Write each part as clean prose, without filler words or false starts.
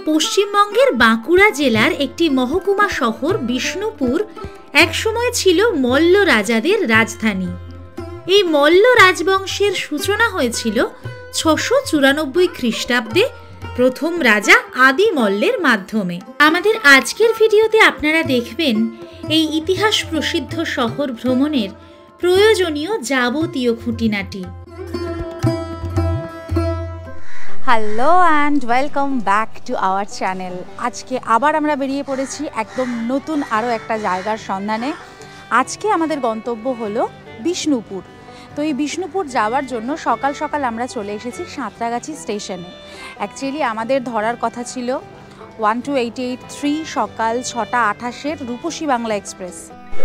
পশ্চিমবঙ্গের বাঁকুড়া জেলার একটি মহকুমা শহর বিষ্ণুপুর একসময় ছিল মল্ল রাজাদের রাজধানী। এই মল্ল রাজবংশের সূচনা হয়েছিল 694 খ্রিস্টাব্দে প্রথম রাজা আদি মল্লের মাধ্যমে। আমাদের আজকের ভিডিওতে আপনারা দেখবেন এই ইতিহাস প্রসিদ্ধ শহর ভ্রমণের প্রয়োজনীয় যাবতীয় খুঁটিনাটি। Hello and welcome back to our channel. আজকে আবার আমরা বেরিয়ে পড়েছি একদম নতুন আরও একটা জায়গার সন্ধানে। আজকে আমাদের গন্তব্য হলো বিষ্ণুপুর। তো এই বিষ্ণুপুর যাওয়ার জন্য সকাল সকাল আমরা চলে এসেছি সাঁতরাগাছি স্টেশনে। অ্যাকচুয়ালি আমাদের ধরার কথা ছিল 12883 সকাল 6:28 রূপসী বাংলা এক্সপ্রেস,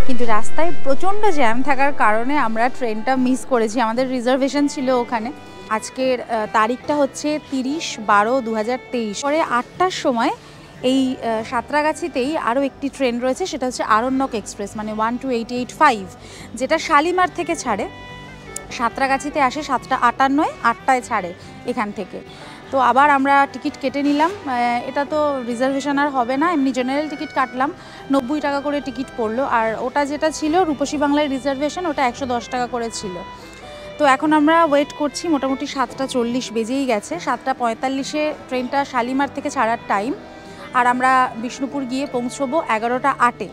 কিন্তু রাস্তায় প্রচণ্ড জ্যাম থাকার কারণে আমরা ট্রেনটা মিস করেছি। আমাদের রিজার্ভেশন ছিল ওখানে। আজকের তারিখটা হচ্ছে 30/12/2023। পরে 8টার সময় এই সাঁতরাগাছিতেই আরও একটি ট্রেন রয়েছে, সেটা হচ্ছে আরণ্যক এক্সপ্রেস, মানে 12885, যেটা শালিমার থেকে ছাড়ে, সাঁতরাগাছিতে আসে 7:58, 8টায় ছাড়ে এখান থেকে। তো আবার আমরা টিকিট কেটে নিলাম। এটা তো রিজার্ভেশন আর হবে না, এমনি জেনারেল টিকিট কাটলাম, 90 টাকা করে টিকিট পড়লো। আর ওটা যেটা ছিল রূপসী বাংলায় রিজার্ভেশন, ওটা 110 টাকা করে ছিল। তো এখন আমরা ওয়েট করছি, মোটামুটি 7:40 বেজেই গেছে। 7:45-এ ট্রেনটা শালিমার থেকে ছাড়ার টাইম, আর আমরা বিষ্ণুপুর গিয়ে পৌঁছবো 11:08-এ।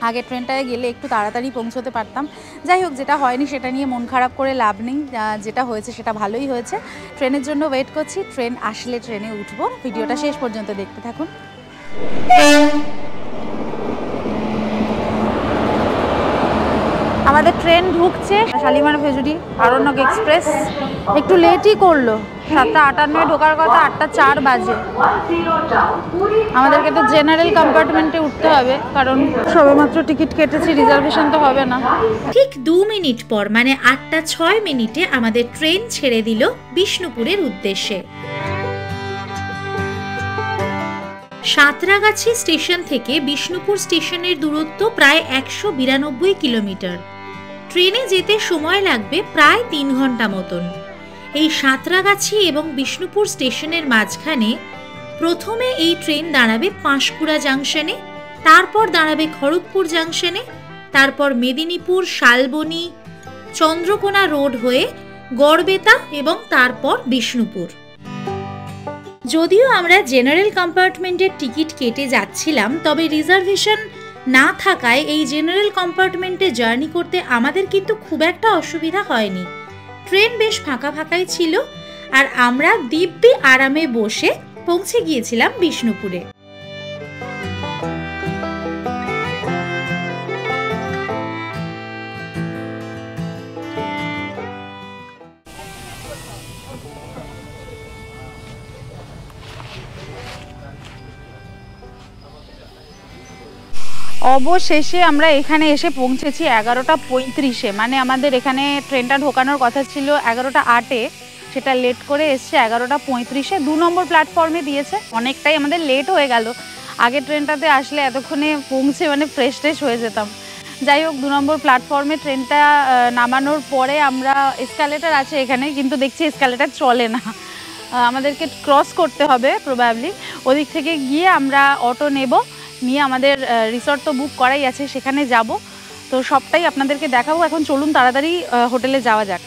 আগে ট্রেনটায় গেলে একটু তাড়াতাড়ি পৌঁছতে পারতাম। যাই হোক, যেটা হয়নি সেটা নিয়ে মন খারাপ করে লাভ নেই, যেটা হয়েছে সেটা ভালোই হয়েছে। ট্রেনের জন্য ওয়েট করছি, ট্রেন আসলে ট্রেনে উঠবো। ভিডিওটা শেষ পর্যন্ত দেখতে থাকুন। আমাদের ট্রেন ঢুকছে শালিমার ভেজুরি আরণ্যক এক্সপ্রেস। একটু লেটই করলো, 7:58 ঢোকার কথা, 8:04 বাজে। আমাদেরকে তো জেনারেল কম্পার্টমেন্টে উঠতে হবে, কারণ সবেমাত্র টিকিট কেটেছি, রিজার্ভেশন তো হবে না। ঠিক 2 মিনিট পর, মানে 8:06 আমাদের ট্রেন ছেড়ে দিল বিষ্ণুপুরের উদ্দেশ্যে। সাঁতরাগাছি স্টেশন থেকে বিষ্ণুপুর স্টেশনের দূরত্ব প্রায় 192 কিলোমিটার। ট্রেনে যেতে সময় লাগবে প্রায় 3 ঘন্টা মতন। এই সাঁতরাগাছি এবং বিষ্ণুপুর স্টেশনের মাঝখানে প্রথমে এই ট্রেন দাঁড়াবে পাঁশকুড়া জাংশনে, তারপর দাঁড়াবে খড়গপুর জাংশনে, তারপর মেদিনীপুর, শালবনী, চন্দ্রকোনা রোড হয়ে গড়বেতা এবং তারপর বিষ্ণুপুর। যদিও আমরা জেনারেল কম্পার্টমেন্টের টিকিট কেটে যাচ্ছিলাম, তবে রিজার্ভেশন না থাকায় এই জেনারেল কম্পার্টমেন্টে জার্নি করতে আমাদের কিন্তু খুব একটা অসুবিধা হয়নি। ট্রেন বেশ ফাঁকা ফাঁকাই ছিল, আর আমরা দিব্যি আরামে বসে পৌঁছে গিয়েছিলাম বিষ্ণুপুরে। অবশেষে আমরা এখানে এসে পৌঁছেছি 11:35-এ, মানে আমাদের এখানে ট্রেনটা ঢোকানোর কথা ছিল 11:08-এ, সেটা লেট করে এসছে 11:35-এ। 2 নম্বর প্ল্যাটফর্মে দিয়েছে, অনেকটাই আমাদের লেট হয়ে গেল। আগের ট্রেনটাতে আসলে এতক্ষণে পৌঁছে মানে ফ্রেশ হয়ে যেতাম। যাই হোক, 2 নম্বর প্ল্যাটফর্মে ট্রেনটা নামানোর পরে আমরা, এসকালেটার আছে এখানে, কিন্তু দেখছি এসকালেটার চলে না, আমাদেরকে ক্রস করতে হবে প্রবাবলি। ওদিক থেকে গিয়ে আমরা অটো নেব, নিয়ে আমাদের রিসর্ট তো বুক করাই আছে, সেখানে যাব। তো সবটাই আপনাদেরকে দেখাবো। এখন চলুন তাড়াতাড়ি হোটেলে যাওয়া যাক।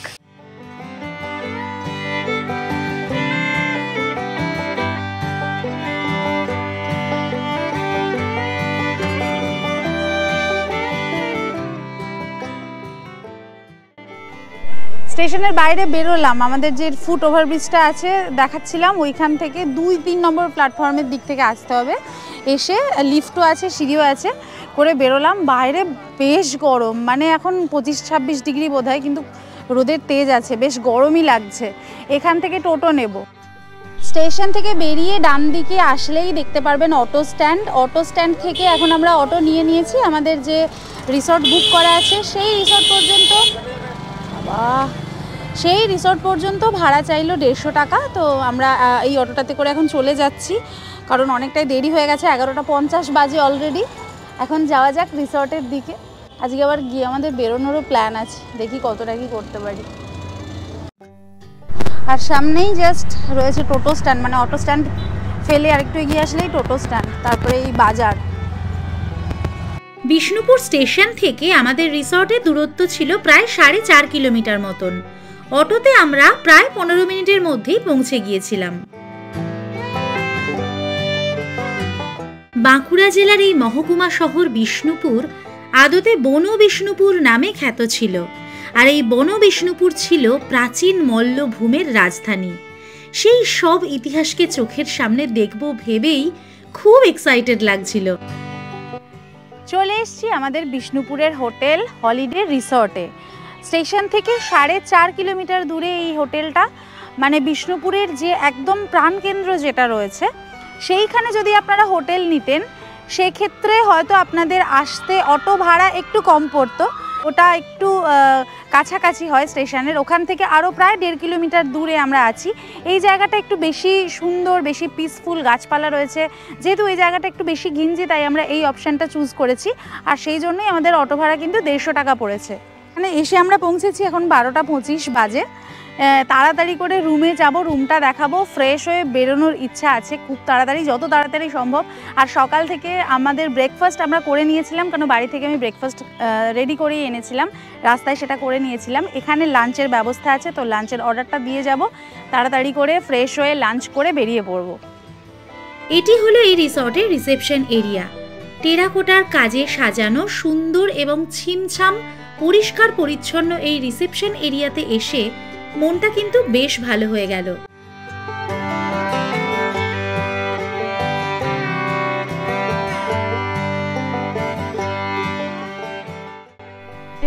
স্টেশনের বাইরে বেরোলাম, আমাদের যে ফুট ওভারব্রিজটা আছে দেখাচ্ছিলাম, ওইখান থেকে 2-3 নম্বর প্ল্যাটফর্মের দিক থেকে আসতে হবে। এসে লিফটও আছে, সিঁড়িও আছে, করে বেরোলাম। বাইরে বেশ গরম, মানে এখন 25-26 ডিগ্রি বোধ হয়, কিন্তু রোদের তেজ আছে, বেশ গরমই লাগছে। এখান থেকে টোটো নেব। স্টেশন থেকে বেরিয়ে ডান দিকে আসলেই দেখতে পারবেন অটো স্ট্যান্ড। অটো স্ট্যান্ড থেকে এখন আমরা অটো নিয়েছি আমাদের যে রিসর্ট বুক করা আছে সেই রিসর্ট পর্যন্ত ভাড়া চাইলো 150 টাকা। তো আমরা এই অটোটাতে করে এখন চলে যাচ্ছি, কারণ অনেকটাই দেরি হয়ে গেছে, 11:50 বাজে অলরেডি। এখন যাওয়া যাক রিসর্টের দিকে। আজকে আবার গিয়ে আমাদের বেরোনোরও প্ল্যান আছে, দেখি কতটা কি করতে পারি। আর সামনেই জাস্ট রয়েছে টোটো স্ট্যান্ড, মানে অটো স্ট্যান্ড ফেলে আরেকটু এগিয়ে আসলেই টোটো স্ট্যান্ড, তারপরে এই বাজার। বিষ্ণুপুর স্টেশন থেকে আমাদের রিসর্টের দূরত্ব ছিল প্রায় 4.5 কিলোমিটার মতন। অটোতে আমরা প্রায় 15 মিনিটের মধ্যেই পৌঁছে গিয়েছিলাম। বাঁকুড়া জেলার এই মহকুমা শহর বিষ্ণুপুর আদতে বন বিষ্ণুপুর নামে খ্যাত ছিল। আর এই বন বিষ্ণুপুর ছিল প্রাচীন মল্লভূমের রাজধানী। সেই সব ইতিহাসকে চোখের সামনে দেখব ভেবেই খুব এক্সাইটেড লাগছিল। চলে এসেছি আমাদের বিষ্ণুপুরের হোটেল হলিডে রিসর্টে। স্টেশন থেকে 4.5 কিলোমিটার দূরে এই হোটেলটা, মানে বিষ্ণুপুরের যে একদম প্রাণকেন্দ্র যেটা রয়েছে সেইখানে যদি আপনারা হোটেল নিতেন সেক্ষেত্রে হয়তো আপনাদের আসতে অটো ভাড়া একটু কম পড়তো। ওটা একটু কাছাকাছি হয় স্টেশনের, ওখান থেকে আরও প্রায় 1.5 কিলোমিটার দূরে আমরা আছি। এই জায়গাটা একটু বেশি সুন্দর, বেশি পিসফুল, গাছপালা রয়েছে। যেহেতু এই জায়গাটা একটু বেশি ঘিঞ্জি তাই আমরা এই অপশানটা চুজ করেছি। আর সেই জন্যই আমাদের অটো ভাড়া কিন্তু 150 টাকা পড়েছে। মানে এসে আমরা পৌঁছেছি এখন 12:25 বাজে। তাড়াতাড়ি করে রুমে যাব, রুমটা দেখাবো। ফ্রেশ হয়ে বেরোনোর ইচ্ছা আছে খুব তাড়াতাড়ি, যত তাড়াতাড়ি সম্ভব। আর সকাল থেকে আমাদের ব্রেকফাস্ট আমরা করে নিয়েছিলাম, কারণ বাড়ি থেকে আমি ব্রেকফাস্ট রেডি করেই এনেছিলাম, রাস্তায় সেটা করে নিয়েছিলাম। এখানে লাঞ্চের ব্যবস্থা আছে, তো লাঞ্চের অর্ডারটা দিয়ে যাব। তাড়াতাড়ি করে ফ্রেশ হয়ে লাঞ্চ করে বেরিয়ে পড়ব। এটি হলো এই রিসর্টের রিসেপশন এরিয়া। টেরাকোটার কাজে সাজানো সুন্দর এবং ছিমছাম পরিষ্কার পরিচ্ছন্ন এই রিসেপশন এরিয়াতে এসে মনটা কিন্তু বেশ ভালো হয়ে গেল।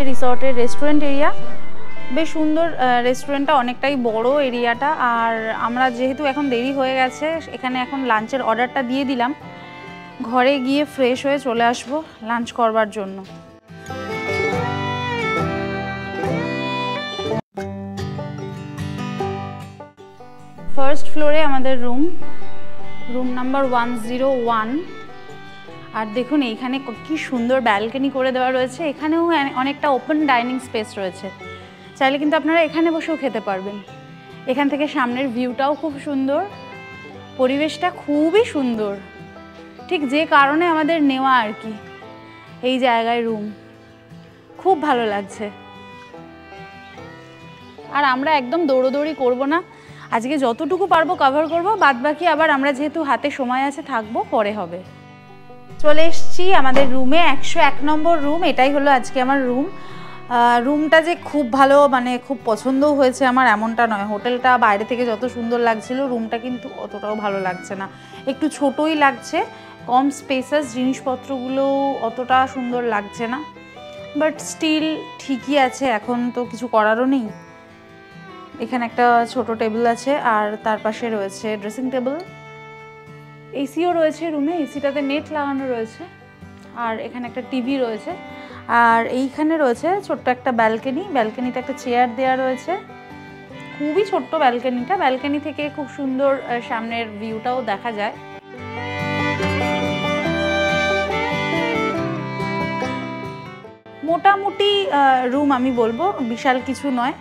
রিসর্টের রেস্টুরেন্ট এরিয়া বেশ সুন্দর। রেস্টুরেন্টটা অনেকটাই বড় এরিয়াটা। আর আমরা যেহেতু এখন দেরি হয়ে গেছে, এখানে এখন লাঞ্চের অর্ডারটা দিয়ে দিলাম। ঘরে গিয়ে ফ্রেশ হয়ে চলে আসবো লাঞ্চ করবার জন্য। ফার্স্ট ফ্লোরে আমাদের রুম নাম্বার 101। আর দেখুন এইখানে কি সুন্দর ব্যালকনি করে দেওয়া রয়েছে। এখানেও অনেকটা ওপেন ডাইনিং স্পেস রয়েছে, চাইলে কিন্তু আপনারা এখানে বসেও খেতে পারবেন। এখান থেকে সামনের ভিউটাও খুব সুন্দর, পরিবেশটা খুবই সুন্দর। ঠিক যে কারণে আমাদের নেওয়া আর কি এই জায়গায় রুম, খুব ভালো লাগছে। আর আমরা একদম দৌড়োদৌড়ি করবো না, আজকে যতটুকু পারবো কভার করবো, বাদ বাকি আবার আমরা যেহেতু হাতে সময় আছে থাকবো, পরে হবে। চলে এসছি আমাদের রুমে, 101 নম্বর রুম। এটাই হলো আজকে আমার রুমটা যে খুব ভালো, মানে খুব পছন্দও হয়েছে আমার এমনটা নয়। হোটেলটা বাইরে থেকে যত সুন্দর লাগছিল, রুমটা কিন্তু অতটাও ভালো লাগছে না, একটু ছোটই লাগছে, কম স্পেসাস, জিনিসপত্রগুলো অতটা সুন্দর লাগছে না। বাট স্টিল ঠিকই আছে, এখন তো কিছু করারও নেই। এখানে একটা ছোট টেবিল আছে আর তার পাশে রয়েছে ড্রেসিং টেবিল। এসিও রয়েছে রুমে, এসিটাতে নেট লাগানো রয়েছে। আর এখানে একটা টিভি রয়েছে। আর এইখানে রয়েছে ছোট্ট একটা ব্যালকনি, ব্যালকনিতে একটা চেয়ার দেওয়া রয়েছে। খুবই ছোট্ট ব্যালকনিটা, ব্যালকনি থেকে খুব সুন্দর সামনের ভিউটাও দেখা যায়। মোটামুটি রুম আমি বলবো, বিশাল কিছু নয়।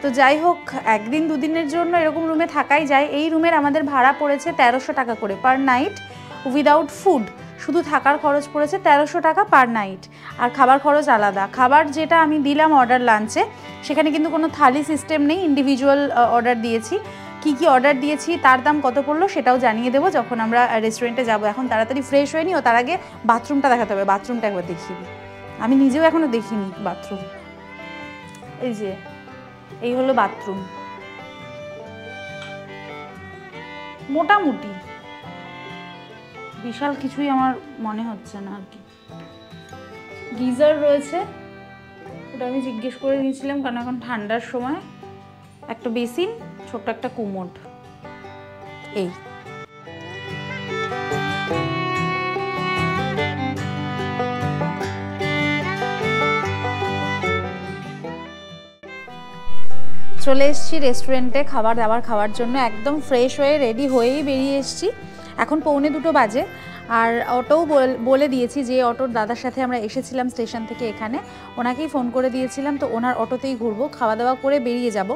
তো যাই হোক, একদিন দুদিনের জন্য এরকম রুমে থাকাই যায়। এই রুমের আমাদের ভাড়া পড়েছে 1300 টাকা করে পার নাইট, উইদাউট ফুড। শুধু থাকার খরচ পড়েছে 1300 টাকা পার নাইট, আর খাবার খরচ আলাদা। খাবার যেটা আমি দিলাম অর্ডার লাঞ্চে, সেখানে কিন্তু কোনো থালি সিস্টেম নেই, ইন্ডিভিজুয়াল অর্ডার দিয়েছি। কি কি অর্ডার দিয়েছি, তার দাম কত পড়লো সেটাও জানিয়ে দেবো যখন আমরা রেস্টুরেন্টে যাবো। এখন তাড়াতাড়ি ফ্রেশ হয়ে নিও, তার আগে বাথরুমটা দেখাতে হবে। বাথরুমটা একবার দেখিয়ে দিই, আমি নিজেও এখনও দেখিনি বাথরুম। এই যে এই হলো বাথরুম, মোটামুটি বিশাল কিছুই আমার মনে হচ্ছে না আর কি। গিজার রয়েছে, ওটা আমি জিজ্ঞেস করে নিয়েছিলাম কারণ এখন ঠান্ডার সময়। একটা বেসিন, ছোট্ট একটা কুমোড। এই চলে এসেছি রেস্টুরেন্টে খাবার দাবার খাওয়ার জন্য। একদম ফ্রেশ হয়ে রেডি হয়েই বেরিয়ে এসেছি। এখন 1:45 বাজে। আর অটোও বলে দিয়েছি, যে অটোর দাদার সাথে আমরা এসেছিলাম স্টেশন থেকে এখানে, ওনাকেই ফোন করে দিয়েছিলাম, তো ওনার অটোতেই ঘুরবো, খাওয়া দাওয়া করে বেরিয়ে যাব।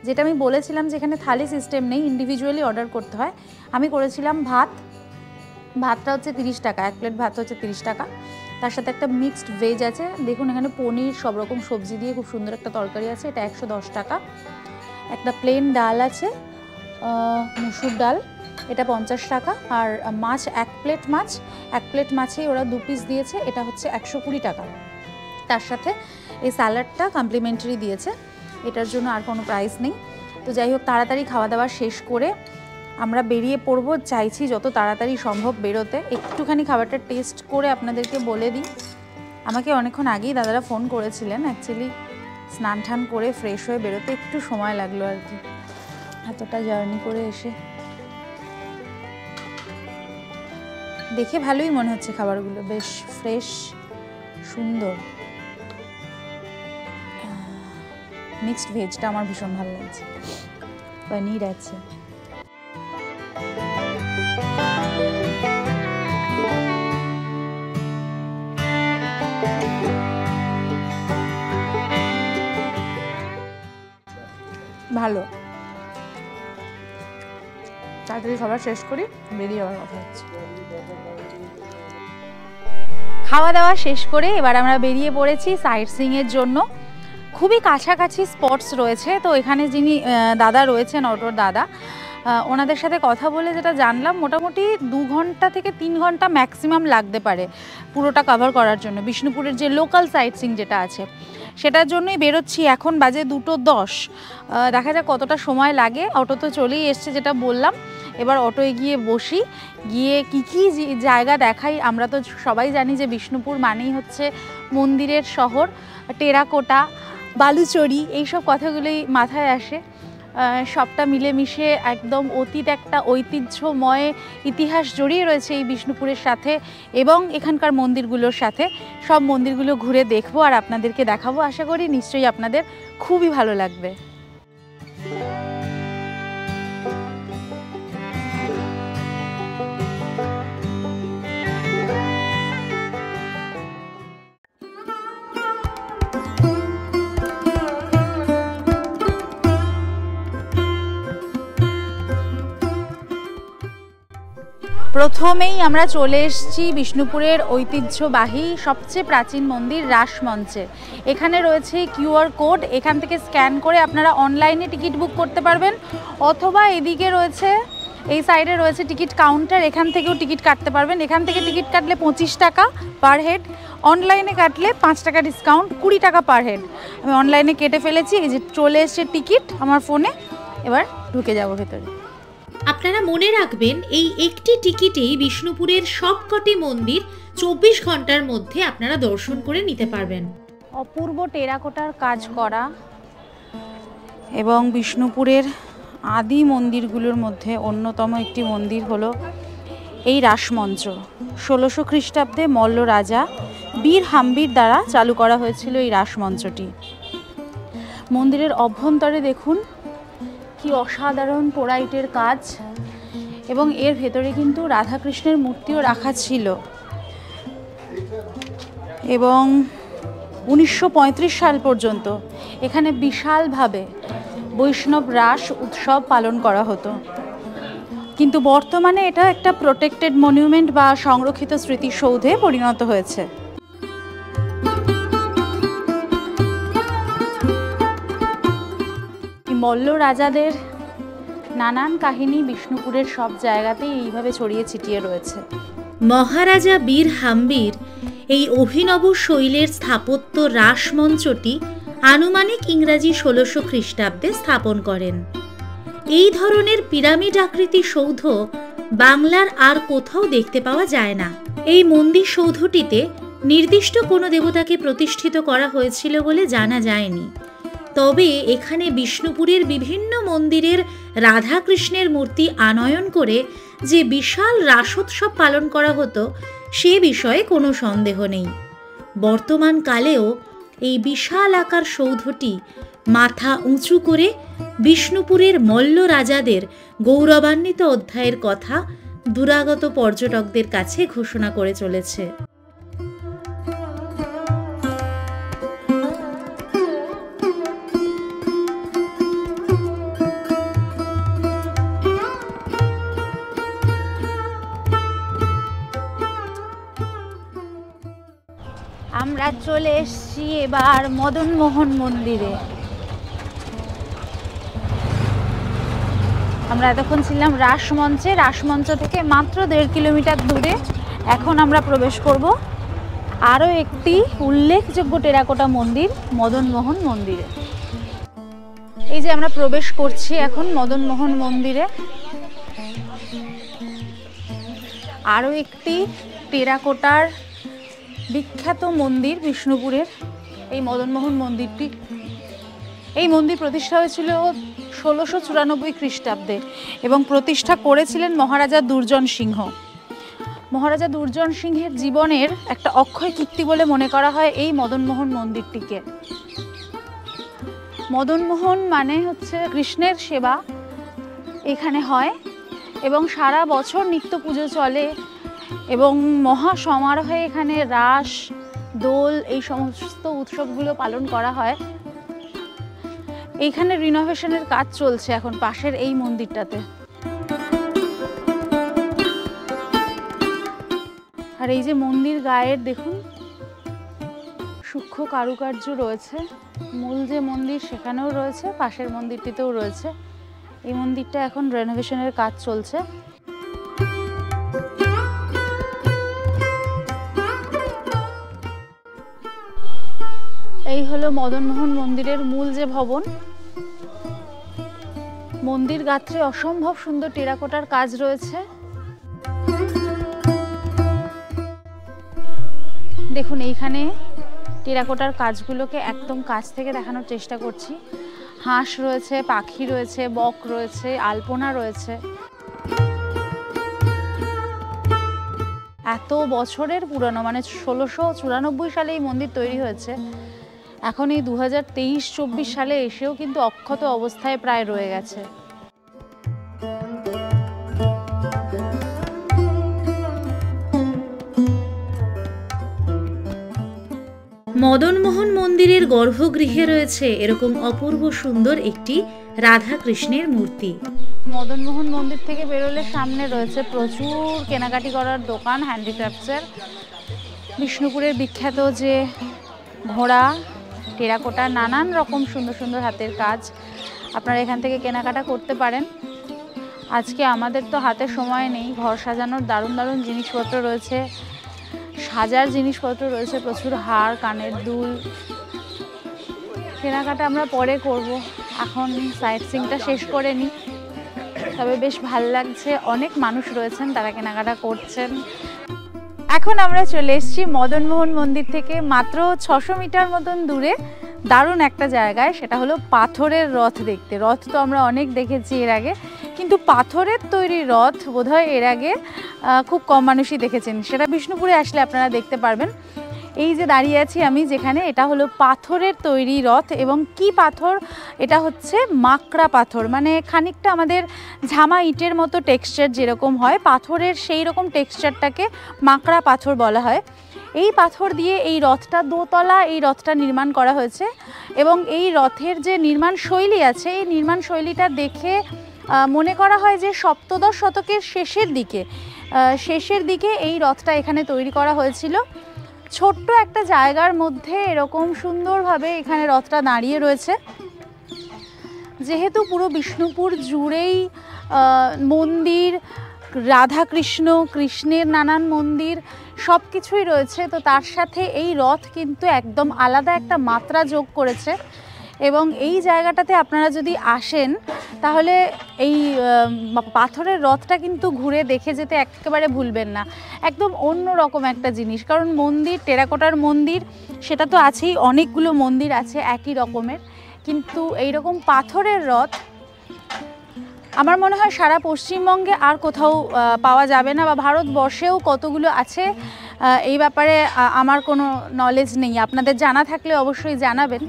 যেটা আমি বলেছিলাম যে এখানে থালি সিস্টেম নেই, ইন্ডিভিজুয়ালি অর্ডার করতে হয়। আমি করেছিলাম ভাতটা হচ্ছে 30 টাকা, 1 প্লেট ভাত হচ্ছে 30 টাকা। তার সাথে একটা মিক্সড ভেজ আছে, দেখুন এখানে পনির সব রকম সবজি দিয়ে খুব সুন্দর একটা তরকারি আছে, এটা 110 টাকা। একটা প্লেন ডাল আছে, মুসুর ডাল, এটা 50 টাকা। আর মাছ, 1 প্লেট মাছেই ওরা 2 পিস দিয়েছে, এটা হচ্ছে 120 টাকা। তার সাথে এই স্যালাডটা কমপ্লিমেন্টারি দিয়েছে, এটার জন্য আর কোনো প্রাইস নেই। তো যাই হোক, তাড়াতাড়ি খাওয়া দাওয়া শেষ করে আমরা বেরিয়ে পড়বো, চাইছি যত তাড়াতাড়ি সম্ভব বেরোতে। একটুখানি খাবারটা টেস্ট করে আপনাদেরকে বলে দিই, আমাকে অনেকক্ষণ আগেই দাদারা ফোন করেছিলেন, অ্যাকচুয়ালি স্নান টান করে ফ্রেশ হয়ে বেরোতে একটু সময় লাগলো আর কি, এতটা জার্নি করে এসে। দেখে ভালোই মনে হচ্ছে খাবারগুলো, বেশ ফ্রেশ, সুন্দর। মিক্সড ভেজটা আমার ভীষণ ভালো লাগছে, পনির আছে। ভালো, তাড়াতাড়ি খাবার শেষ করি, বেরিয়ে যাওয়ার কথা হচ্ছে। খাওয়া দাওয়া শেষ করে এবার আমরা বেরিয়ে পড়েছি সাইট সিইংয়ের জন্য। খুবই কাছাকাছি স্পটস রয়েছে, তো এখানে যিনি দাদা রয়েছেন, অটোর দাদা, ওনাদের সাথে কথা বলে যেটা জানলাম, মোটামুটি 2 ঘন্টা থেকে 3 ঘন্টা ম্যাক্সিমাম লাগতে পারে পুরোটা কভার করার জন্য। বিষ্ণুপুরের যে লোকাল সাইট সিইং যেটা আছে সেটার জন্যই বেরোচ্ছি। এখন বাজে 2:10, দেখা যাক কতটা সময় লাগে। অটো তো চলেই এসছে যেটা বললাম, এবার অটোয় গিয়ে বসি, গিয়ে কী কী জায়গা দেখাই। আমরা তো সবাই জানি যে বিষ্ণুপুর মানেই হচ্ছে মন্দিরের শহর, টেরাকোটা, বালুচরি, এইসব কথাগুলোই মাথায় আসে। সবটা মিলেমিশে একদম অতীত একটা ঐতিহ্যময় ইতিহাস জড়িয়ে রয়েছে এই বিষ্ণুপুরের সাথে এবং এখানকার মন্দিরগুলোর সাথে। সব মন্দিরগুলো ঘুরে দেখবো আর আপনাদেরকে দেখাবো, আশা করি নিশ্চয়ই আপনাদের খুবই ভালো লাগবে। প্রথমেই আমরা চলে এসেছি বিষ্ণুপুরের ঐতিহ্যবাহী সবচেয়ে প্রাচীন মন্দির রাসমঞ্চে। এখানে রয়েছে কিউআর কোড, এখান থেকে স্ক্যান করে আপনারা অনলাইনে টিকিট বুক করতে পারবেন, অথবা এদিকে রয়েছে, এই সাইডে রয়েছে টিকিট কাউন্টার, এখান থেকেও টিকিট কাটতে পারবেন। এখান থেকে টিকিট কাটলে 25 টাকা পার হেড, অনলাইনে কাটলে 5 টাকা ডিসকাউন্ট, 20 টাকা পার হেড। আমি অনলাইনে কেটে ফেলেছি, এই যে চলে এসছে টিকিট আমার ফোনে, এবার ঢুকে যাব ভেতরে। আপনারা মনে রাখবেন, এই একটি টিকিটেই বিষ্ণুপুরের সবকটি মন্দির 24 ঘন্টার মধ্যে আপনারা দর্শন করে নিতে পারবেন। অপূর্ব টেরাকোটার কাজ করা এবং বিষ্ণুপুরের আদি মন্দিরগুলোর মধ্যে অন্যতম একটি মন্দির হলো এই রাসমঞ্চ। 1600 খ্রিস্টাব্দে মল্ল রাজা বীর হাম্বির দ্বারা চালু করা হয়েছিল এই রাসমঞ্চটি। মন্দিরের অভ্যন্তরে দেখুন কি অসাধারণ পোড়া ইটের কাজ, এবং এর ভেতরে কিন্তু রাধাকৃষ্ণের মূর্তিও রাখা ছিল। এবং 1935 সাল পর্যন্ত এখানে বিশালভাবে বৈষ্ণব রাস উৎসব পালন করা হতো, কিন্তু বর্তমানে এটা একটা প্রোটেক্টেড মনিউমেন্ট বা সংরক্ষিত স্মৃতিসৌধে পরিণত হয়েছে। মল্ল রাজাদের নানান কাহিনী বিষ্ণুপুরের সব জায়গাতেই এইভাবে ছড়িয়ে ছিটিয়ে রয়েছে। মহারাজা বীর হাম্বির এই অভিনব শৈলের স্থাপত্য রাসমঞ্চটি আনুমানিক ইংরাজি 1600 খ্রিস্টাব্দে স্থাপন করেন। এই ধরনের পিরামিড আকৃতি সৌধ বাংলার আর কোথাও দেখতে পাওয়া যায় না। এই মন্দির সৌধটিতে নির্দিষ্ট কোনো দেবতাকে প্রতিষ্ঠিত করা হয়েছিল বলে জানা যায়নি, তবে এখানে বিষ্ণুপুরের বিভিন্ন মন্দিরের রাধাকৃষ্ণের মূর্তি আনয়ন করে যে বিশাল রাসোৎসব পালন করা হতো সে বিষয়ে কোনো সন্দেহ নেই। বর্তমান কালেও এই বিশাল আকার সৌধটি মাথা উঁচু করে বিষ্ণুপুরের মল্ল রাজাদের গৌরবান্বিত অধ্যায়ের কথা দুরাগত পর্যটকদের কাছে ঘোষণা করে চলেছে। আমরা চলে এসেছি এবার মদনমোহন মন্দিরে। আমরা এতক্ষণ ছিলাম রাসমঞ্চে, রাসমঞ্চ থেকে মাত্র 1.5 কিলোমিটার দূরে। এখন আমরা প্রবেশ করব আরও একটি উল্লেখযোগ্য টেরাকোটা মন্দির, মদনমোহন মন্দিরে। এই যে আমরা প্রবেশ করছি এখন মদনমোহন মন্দিরে। আরও একটি টেরাকোটার বিখ্যাত মন্দির বিষ্ণুপুরের এই মদনমোহন মন্দিরটি। এই মন্দির প্রতিষ্ঠা হয়েছিল 1694 খ্রিস্টাব্দে এবং প্রতিষ্ঠা করেছিলেন মহারাজা দুর্জন সিংহ। মহারাজা দুর্জন সিংহের জীবনের একটা অক্ষয় কীর্তি বলে মনে করা হয় এই মদনমোহন মন্দিরটিকে। মদনমোহন মানে হচ্ছে কৃষ্ণের সেবা এখানে হয় এবং সারা বছর নিত্য পুজো চলে এবং মহা সমারোহে এখানে রাস, দোল এই সমস্ত উৎসবগুলো পালন করা হয়। এইখানে রিনোভেশনের কাজ চলছে এখন পাশের এই মন্দিরটাতে। আর এই যে মন্দির গায়ের দেখুন সূক্ষ্ম কারুকার্য রয়েছে। মূল যে মন্দির সেখানেও রয়েছে, পাশের মন্দিরটিতেও রয়েছে। এই মন্দিরটা এখন রিনোভেশনের কাজ চলছে। এই হলো মদনমোহন মন্দিরের মূল যে ভবন। মন্দির গাত্রে অসম্ভব সুন্দর টেরাকোটার কাজ রয়েছে। দেখুন এইখানে টেরাকোটার কাজগুলোকে একদম কাছ থেকে দেখানোর চেষ্টা করছি। হাঁস রয়েছে, পাখি রয়েছে, বক রয়েছে, আলপনা রয়েছে। এত বছরের পুরনো, মানে 1694 সালে এই মন্দির তৈরি হয়েছে। এখন এই 2023-24 সালে এসেও কিন্তু অক্ষত অবস্থায় প্রায় রয়ে গেছে। মদনমোহন মন্দিরের গর্ভগৃহে রয়েছে এরকম অপূর্ব সুন্দর একটি রাধা কৃষ্ণের মূর্তি। মদনমোহন মন্দির থেকে বেরোলে সামনে রয়েছে প্রচুর কেনাকাটি করার দোকান, হ্যান্ডিক্রাফটসের। বিষ্ণুপুরের বিখ্যাত যে ঘোড়া, টেরাকোটা, নানান রকম সুন্দর সুন্দর হাতের কাজ আপনারা এখান থেকে কেনাকাটা করতে পারেন। আজকে আমাদের তো হাতে সময় নেই। ঘর সাজানোর দারুণ দারুণ জিনিসপত্র রয়েছে, সাজার জিনিসপত্র রয়েছে, প্রচুর হার, কানের দুল। কেনাকাটা আমরা পরে করব, এখন সাইট সিইংটা শেষ করে নিই। তবে বেশ ভালো লাগছে, অনেক মানুষ রয়েছেন, তারা কেনাকাটা করছেন। এখন আমরা চলে এসেছি মদনমোহন মন্দির থেকে মাত্র 600 মিটার মতন দূরে দারুণ একটা জায়গায়, সেটা হলো পাথরের রথ দেখতে। রথ তো আমরা অনেক দেখেছি এর আগে, কিন্তু পাথরের তৈরি রথ বোধহয় এর আগে খুব কম মানুষই দেখেছেন। সেটা বিষ্ণুপুরে আসলে আপনারা দেখতে পারবেন। এই যে দাঁড়িয়ে আছি আমি যেখানে, এটা হলো পাথরের তৈরি রথ। এবং কি পাথর? এটা হচ্ছে মাকড়া পাথর, মানে খানিকটা আমাদের ঝামা ইটের মতো টেক্সচার যেরকম হয়, পাথরের সেই রকম টেক্সচারটাকে মাকড়া পাথর বলা হয়। এই পাথর দিয়ে এই রথটা, দোতলা এই রথটা নির্মাণ করা হয়েছে। এবং এই রথের যে নির্মাণ শৈলী আছে, এই নির্মাণ শৈলীটা দেখে মনে করা হয় যে সপ্তদশ শতকের শেষের দিকে এই রথটা এখানে তৈরি করা হয়েছিল। ছোট্ট একটা জায়গার মধ্যে এরকম সুন্দরভাবে এখানে রথটা দাঁড়িয়ে রয়েছে। যেহেতু পুরো বিষ্ণুপুর জুড়েই মন্দির, রাধাকৃষ্ণ, কৃষ্ণের নানান মন্দির সব কিছুই রয়েছে, তো তার সাথে এই রথ কিন্তু একদম আলাদা একটা মাত্রা যোগ করেছে। এবং এই জায়গাটাতে আপনারা যদি আসেন তাহলে এই পাথরের রথটা কিন্তু ঘুরে দেখে যেতে একেবারে ভুলবেন না। একদম অন্য রকম একটা জিনিস, কারণ মন্দির, টেরাকোটার মন্দির সেটা তো আছেই, অনেকগুলো মন্দির আছে একই রকমের, কিন্তু এইরকম পাথরের রথ আমার মনে হয় সারা পশ্চিমবঙ্গে আর কোথাও পাওয়া যাবে না, বা ভারতবর্ষেও কতগুলো আছে এই ব্যাপারে আমার কোনো নলেজ নেই। আপনাদের জানা থাকলে অবশ্যই জানাবেন।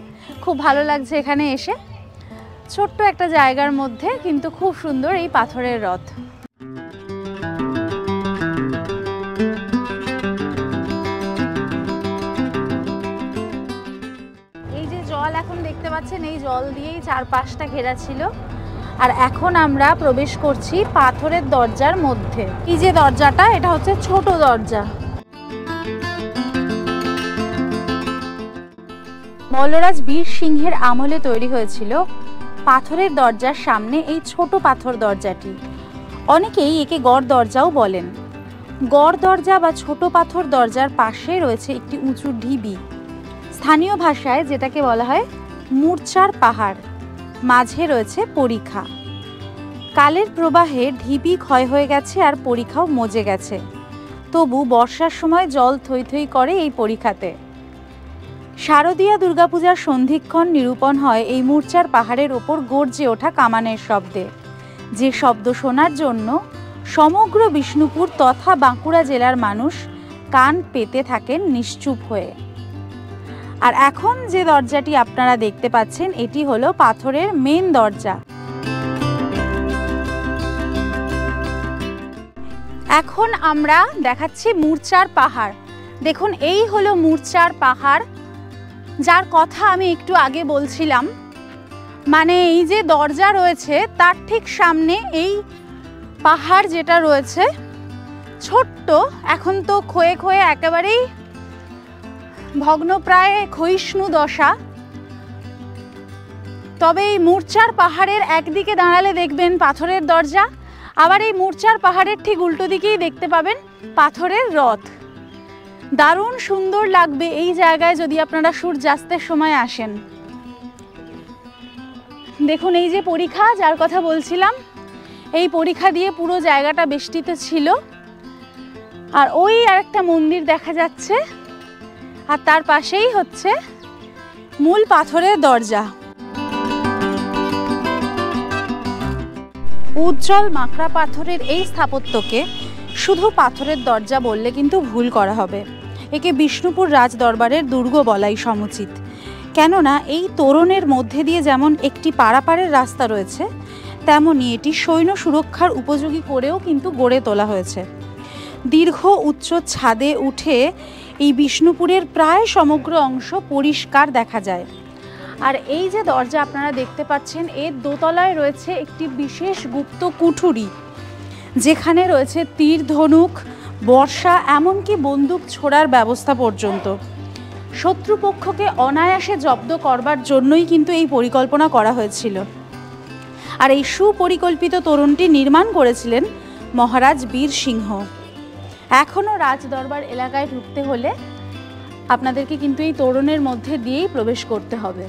খুব ভালো লাগছে এখানে এসে, ছোট্ট একটা জায়গার মধ্যে কিন্তু খুব সুন্দর এই পাথরের রথ। জল এখন দেখতে পাচ্ছেন, এই জল দিয়েই চারপাশটা ঘেরা ছিল। আর এখন আমরা প্রবেশ করছি পাথরের দরজার মধ্যে। এই যে দরজাটা, এটা হচ্ছে ছোট দরজা। মল্লরাজ বীর সিংহের আমলে তৈরি হয়েছিল পাথরের দরজার সামনে এই ছোট পাথর দরজাটি। অনেকেই একে গড় দরজাও বলেন। গড় দরজা বা ছোট পাথর দরজার পাশে রয়েছে একটি উঁচু ঢিবি, স্থানীয় ভাষায় যেটাকে বলা হয় মূর্ছার পাহাড়। মাঝে রয়েছে পরিখা। কালের প্রবাহে ঢিবি ক্ষয় হয়ে গেছে আর পরিখাও মজে গেছে, তবু বর্ষার সময় জল থই থই করে এই পরিখাতে। শারদীয়া দুর্গাপূজার সন্ধিক্ষণ নিরূপণ হয় এই মূর্ছার পাহাড়ের ওপর গর্জে ওঠা কামানের শব্দে, যে শব্দ শোনার জন্য সমগ্র বিষ্ণুপুর তথা বাঁকুড়া জেলার মানুষ কান পেতে থাকেন নিশ্চুপ হয়ে। আর এখন যে দরজাটি আপনারা দেখতে পাচ্ছেন, এটি হলো পাথরের মেন দরজা। এখন আমরা দেখাচ্ছি মূর্ছার পাহাড়। দেখুন, এই হলো মূর্ছার পাহাড়, যার কথা আমি একটু আগে বলছিলাম। মানে এই যে দরজা রয়েছে তার ঠিক সামনে এই পাহাড় যেটা রয়েছে, ছোট্ট, এখন তো ক্ষয়ে ক্ষয়ে একেবারেই ভগ্নপ্রায় ক্ষয়িষ্ণু দশা। তবে এই মূর্ছার পাহাড়ের একদিকে দাঁড়ালে দেখবেন পাথরের দরজা, আবার এই মূর্ছার পাহাড়ের ঠিক উল্টো দিকেই দেখতে পাবেন পাথরের রথ। দারুণ সুন্দর লাগবে এই জায়গায় যদি আপনারা সূর্যাস্তের সময় আসেন। দেখুন, এই যে পরিখা যার কথা বলছিলাম, এই পরিখা দিয়ে পুরো জায়গাটা বেষ্টিত ছিল। আর ওই আরেকটা মন্দির দেখা যাচ্ছে, আর তার পাশেই হচ্ছে মূল পাথরের দরজা। উজ্জ্বল মাকড়া পাথরের এই স্থাপত্যকে শুধু পাথরের দরজা বললে কিন্তু ভুল করা হবে। একে বিষ্ণুপুর রাজ দরবারের দুর্গ বলাই সমুচিত। কেননা এই তোরণের মধ্যে দিয়ে যেমন একটি পারাপারের রাস্তা রয়েছে, তেমনই এটি সৈন্য সুরক্ষার উপযোগী করেও কিন্তু গড়ে তোলা হয়েছে। দীর্ঘ উচ্চ ছাদে উঠে এই বিষ্ণুপুরের প্রায় সমগ্র অংশ পরিষ্কার দেখা যায়। আর এই যে দরজা আপনারা দেখতে পাচ্ছেন, এর দোতলায় রয়েছে একটি বিশেষ গুপ্ত কুঠুরি, যেখানে রয়েছে তীর, ধনুক, বর্ষা, এমনকি বন্দুক ছোড়ার ব্যবস্থা পর্যন্ত। শত্রুপক্ষকে অনায়াসে জব্দ করবার জন্যই কিন্তু এই পরিকল্পনা করা হয়েছিল। আর এই সুপরিকল্পিত তোরণটি নির্মাণ করেছিলেন মহারাজ বীর সিংহ। এখনও রাজদরবার এলাকায় ঢুকতে হলে আপনাদেরকে কিন্তু এই তোরণের মধ্যে দিয়েই প্রবেশ করতে হবে।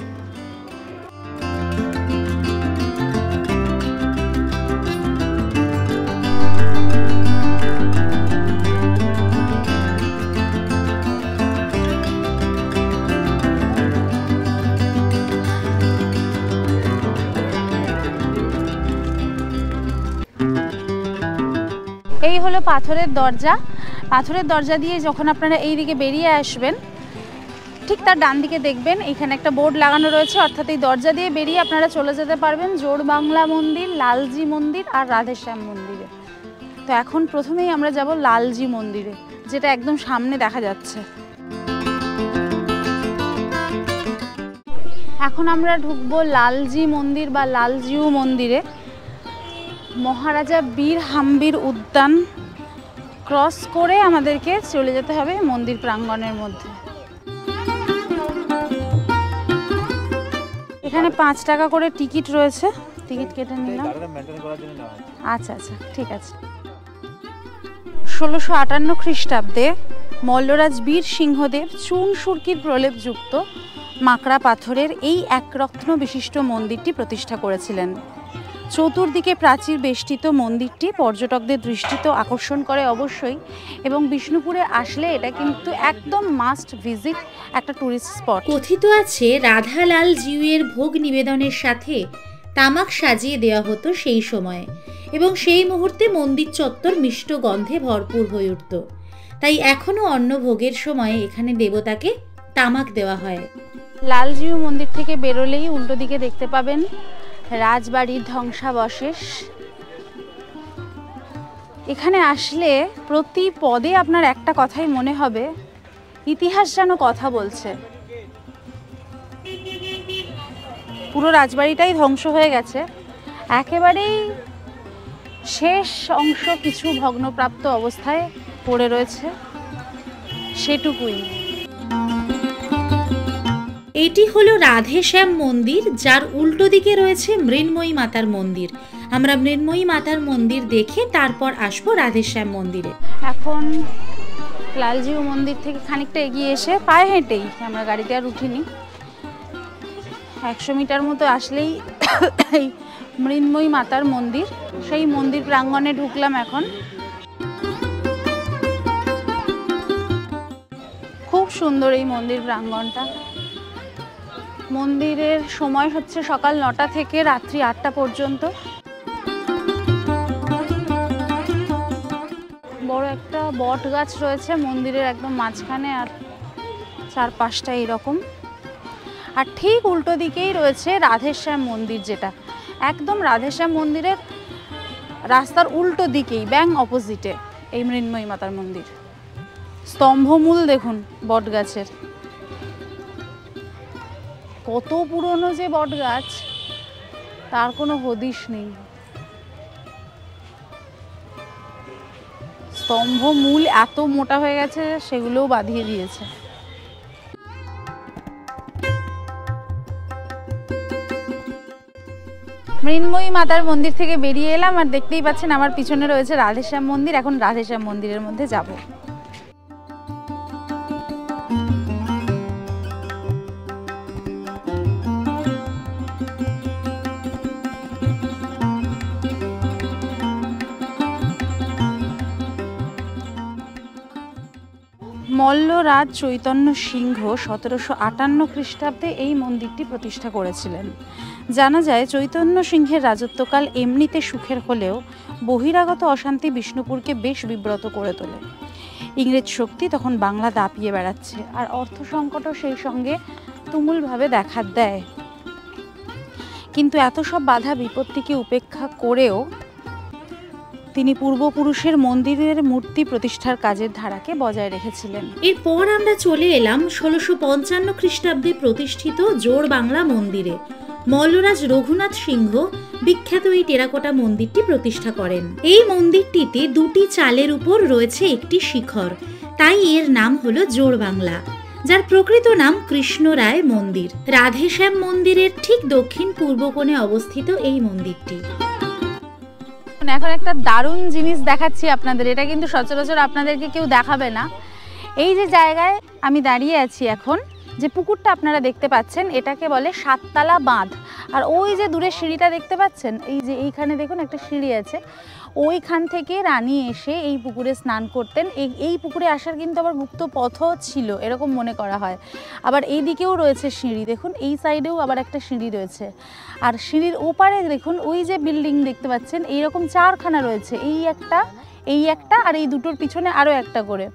এই হলো পাথরের দরজা। পাথরের দরজা দিয়ে যখন আপনারা এই দিকে বেরিয়ে আসবেন, ঠিক তার ডান দিকে দেখবেন এখানে একটা বোর্ড লাগানো রয়েছে, অর্থাৎ এই দরজা দিয়ে বেরিয়ে আপনারা চলে যেতে পারবেন জোড় বাংলা মন্দির, লালজি মন্দির আর রাধেশ্যাম মন্দিরে। তো এখন প্রথমেই আমরা যাব লালজি মন্দিরে, যেটা একদম সামনে দেখা যাচ্ছে। এখন আমরা ঢুকবো লালজি মন্দির বা লালজিউ মন্দিরে। মহারাজা বীর হাম্বির উদ্যান ক্রস করে আমাদেরকে চলে যেতে হবে মন্দির প্রাঙ্গণের মধ্যে। এখানে 5 টাকা করে টিকিট রয়েছে, টিকিট কেটে নিলাম। আচ্ছা আচ্ছা, ঠিক আছে। 1658 খ্রিস্টাব্দে মল্লরাজ বীর সিংহদেব চুন সুরকির প্রলেপযুক্ত মাকড়া পাথরের এই একরত্ন বিশিষ্ট মন্দিরটি প্রতিষ্ঠা করেছিলেন। চতুর্দিকে প্রাচীর বেষ্টিত মন্দিরটি পর্যটকদের দৃষ্টি তো আকর্ষণ করে অবশ্যই, এবং বিষ্ণুপুরে আসলে এটা কিন্তু একদম মাস্ট ভিজিট একটা টুরিস্ট স্পট। কথিত আছে রাধালাল জিউয়ের ভোগ নিবেদনের সাথে তামাক সাজিয়ে দেওয়া হতো সেই সময়ে, এবং সেই মুহূর্তে মন্দির চত্বর মিষ্ট গন্ধে ভরপুর হয়ে উঠত। তাই এখনও অন্নভোগের সময় এখানে দেবতাকে তামাক দেওয়া হয়। লালজিউ মন্দির থেকে বেরোলেই উল্টো দিকে দেখতে পাবেন রাজবাড়ির ধ্বংসাবশেষ। এখানে আসলে প্রতি পদে আপনার একটা কথাই মনে হবে, ইতিহাস যেন কথা বলছে। পুরো রাজবাড়িটাই ধ্বংস হয়ে গেছে, একেবারেই শেষ অংশ কিছু ভগ্নপ্রাপ্ত অবস্থায় পড়ে রয়েছে, সেটুকুই। এটি হলো রাধেশ্যাম মন্দির, যার উল্টো দিকে রয়েছে মৃন্ময়ী মাতার মন্দির। আমরা মৃন্ময়ী মাতার মন্দির দেখে তারপর আসবো রাধেশ্যাম মন্দিরে। এখন লালজিউ মন্দির থেকে খানিকটা এগিয়ে এসে পায়ে হেঁটেই, আমরা গাড়িতে আর উঠিনি, 100 মিটার মতো আসলেই এই মৃন্ময়ী মাতার মন্দির। সেই মন্দির প্রাঙ্গণে ঢুকলাম এখন। খুব সুন্দর এই মন্দির প্রাঙ্গণটা। মন্দিরের সময় হচ্ছে সকাল 9টা থেকে রাত্রি 8টা পর্যন্ত। বড় একটা বট গাছ রয়েছে মন্দিরের একদম মাঝখানে, আর চারপাশটা এইরকম। আর ঠিক উল্টো দিকেই রয়েছে রাধেশ্যাম মন্দির, যেটা একদম রাধেশ্যাম মন্দিরের রাস্তার উল্টো দিকেই, ব্যাং অপোজিটে এই মৃন্ময়ী মাতার মন্দির। স্তম্ভমূল দেখুন বট গাছের, কত পুরনো যে বট গাছ তার কোনো হদিশ নেই। স্তম্ভমূল এত মোটা হয়ে গেছে, সেগুলোও বাঁধিয়ে দিয়েছে। মৃন্ময়ী মাতার মন্দির থেকে বেরিয়ে এলাম, আর দেখতেই পাচ্ছেন আমার পিছনে রয়েছে রাধেশ্যাম মন্দির। এখন রাধেশ্যাম মন্দিরের মধ্যে যাব। মল্লরাজ চৈতন্য সিংহ 1758 খ্রিস্টাব্দে এই মন্দিরটি প্রতিষ্ঠা করেছিলেন। জানা যায় চৈতন্য সিংহের রাজত্বকাল এমনিতে সুখের হলেও বহিরাগত অশান্তি বিষ্ণুপুরকে বেশ বিব্রত করে তোলে। ইংরেজ শক্তি তখন বাংলা দাপিয়ে বেড়াচ্ছে, আর অর্থ সংকটও সেই সঙ্গে তুমুলভাবে দেখা দেয়। কিন্তু এত সব বাধা বিপত্তিকে উপেক্ষা করেও তিনি পূর্বপুরুষের মন্দিরের মূর্তি প্রতিষ্ঠার কাজের ধারাকে বজায় রেখেছিলেন। এরপর আমরা চলে এলাম 1655 খ্রিস্টাব্দে প্রতিষ্ঠিত জোড় বাংলা মন্দিরে। মল্লরাজ রঘুনাথ সিংহ বিখ্যাত এই টেরাকোটা মন্দিরটি প্রতিষ্ঠা করেন। এই মন্দিরটিতে দুটি চালের উপর রয়েছে একটি শিখর, তাই এর নাম হলো জোড় বাংলা, যার প্রকৃত নাম কৃষ্ণরায় মন্দির। রাধেশ্যাম মন্দিরের ঠিক দক্ষিণ পূর্ব কোণে অবস্থিত এই মন্দিরটি। এখন একটা দারুণ জিনিস দেখাচ্ছি আপনাদের, এটা কিন্তু সচরাচর আপনাদেরকে কেউ দেখাবে না। এই যে জায়গায় আমি দাঁড়িয়ে আছি এখন, যে পুকুরটা আপনারা দেখতে পাচ্ছেন, এটাকে বলে সাততলা বাঁধ। আর ওই যে দূরে সিঁড়িটা দেখতে পাচ্ছেন, এই যে এইখানে দেখুন একটা সিঁড়ি আছে, ওইখান থেকে রানী এসে এই পুকুরে স্নান করতেন। এই পুকুরে আসার কিন্তু আবার গুপ্ত পথও ছিল এরকম মনে করা হয়। আবার এই দিকেও রয়েছে সিঁড়ি, দেখুন এই সাইডেও আবার একটা সিঁড়ি রয়েছে। আর সিঁড়ির ওপারে দেখুন ওই যে বিল্ডিং দেখতে পাচ্ছেন, এইরকম 4খানা রয়েছে, এই একটা আর এই দুটোর পিছনে আরও একটা করে।